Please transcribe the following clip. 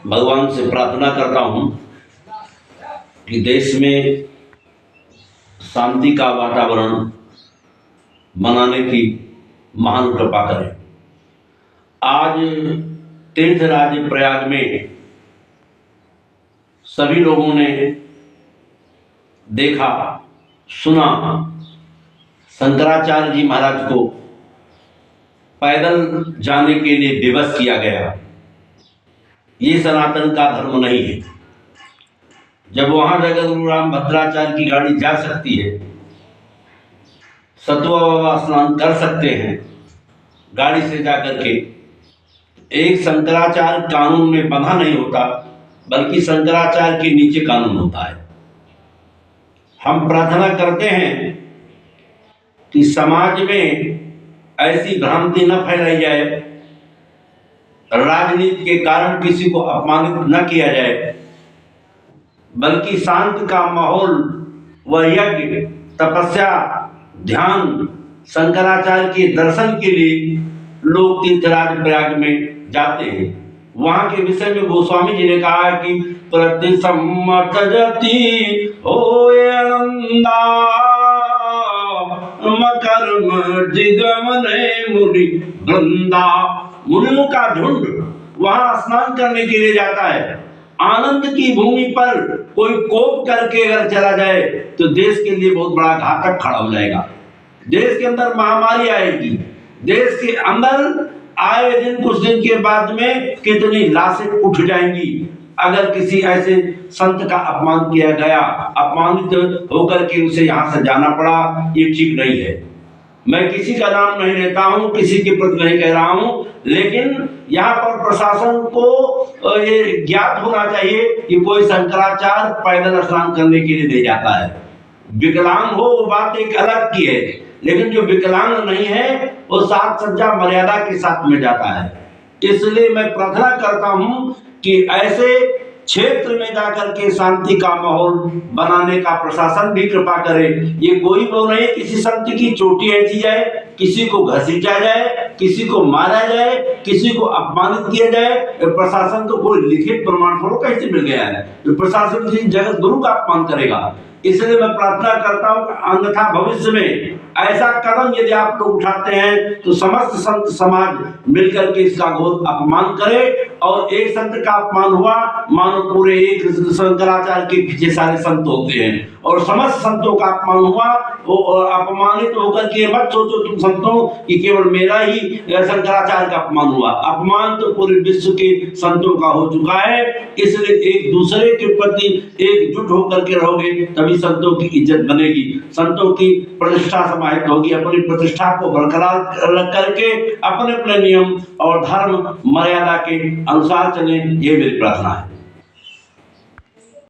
भगवान से प्रार्थना करता हूँ कि देश में शांति का वातावरण बनाने की महान कृपा करें। आज तीर्थराज प्रयाग में सभी लोगों ने देखा सुना, शंकराचार्य जी महाराज को पैदल जाने के लिए विवश किया गया। ये सनातन का धर्म नहीं है। जब वहां जगतगुरु राम भद्राचार्य की गाड़ी जा सकती है, सतुआ बाबा स्नान कर सकते हैं गाड़ी से जाकर के, एक शंकराचार्य कानून में बंधा नहीं होता, बल्कि शंकराचार्य के नीचे कानून होता है। हम प्रार्थना करते हैं कि समाज में ऐसी भ्रांति न फैलाई जाए, राजनीति के कारण किसी को अपमानित न किया जाए, बल्कि शांत का माहौल व यज्ञ, तपस्या, ध्यान, शंकराचार्य के दर्शन के लिए लोग तीर्थराज प्रयाग में जाते हैं। वहां के विषय में गोस्वामी जी ने कहा है कि प्रतिसम्मत जति होय आनंदा कर्म जिगमने मुनि वृंदा। मुनियों का झुंड वहां स्नान करने के लिए जाता है। आनंद की भूमि पर कोई कोप करके अगर चला जाए तो देश के लिए बहुत बड़ा घातक खड़ा हो जाएगा। देश के अंदर महामारी आएगी। देश के अंदर आए दिन कुछ दिन के बाद में कितनी लाशें उठ जाएंगी अगर किसी ऐसे संत का अपमान किया गया, अपमानित होकर के उसे यहाँ से जाना पड़ा। ये ठीक नहीं है। मैं किसी का नाम नहीं लेता हूँ, किसी के प्रति नहीं कह रहा हूँ, लेकिन यहाँ पर प्रशासन को ये ज्ञात होना चाहिए कि कोई शंकराचार्य पैदल स्नान करने के लिए ले जाता है। विकलांग हो वो बात एक अलग की है, लेकिन जो विकलांग नहीं है वो साज सज्जा मर्यादा के साथ में जाता है। इसलिए मैं प्रार्थना करता हूँ कि ऐसे क्षेत्र में जाकर के शांति का माहौल बनाने का प्रशासन भी कृपा करे। ये कोई वो नहीं किसी संत की चोटी ऐसी जाए, किसी को घसीटा जाए, किसी को मारा जाए, किसी को अपमानित किया जाए। प्रशासन को कोई लिखित प्रमाण पत्र कैसे मिल गया है? प्रशासन किसी जगत गुरु का अपमान करेगा। इसलिए मैं प्रार्थना करता हूँ कि अन्यथा भविष्य में ऐसा कदम यदि आप लोग उठाते हैं तो समस्त संत समाज मिलकर के इसका घोर अपमान करे। और एक संत का अपमान हुआ मानो पूरे एक शंकराचार्य के पीछे सारे संत होते हैं, और समस्त संतों का अपमान हुआ वो अपमानित होकर के मत सोचो तुम संतों कि केवल मेरा ही शंकराचार्य का अपमान हुआ। अपमान तो पूरे विश्व के संतों का हो चुका है। इसलिए एक दूसरे के प्रति एकजुट होकर के रहोगे तभी संतों की इज्जत बनेगी, संतों की प्रतिष्ठा समाहित होगी। अपनी प्रतिष्ठा को बरकरार रख करके अपने अपने नियम और धर्म मर्यादा के अनुसार चले, ये मेरी प्रार्थना है।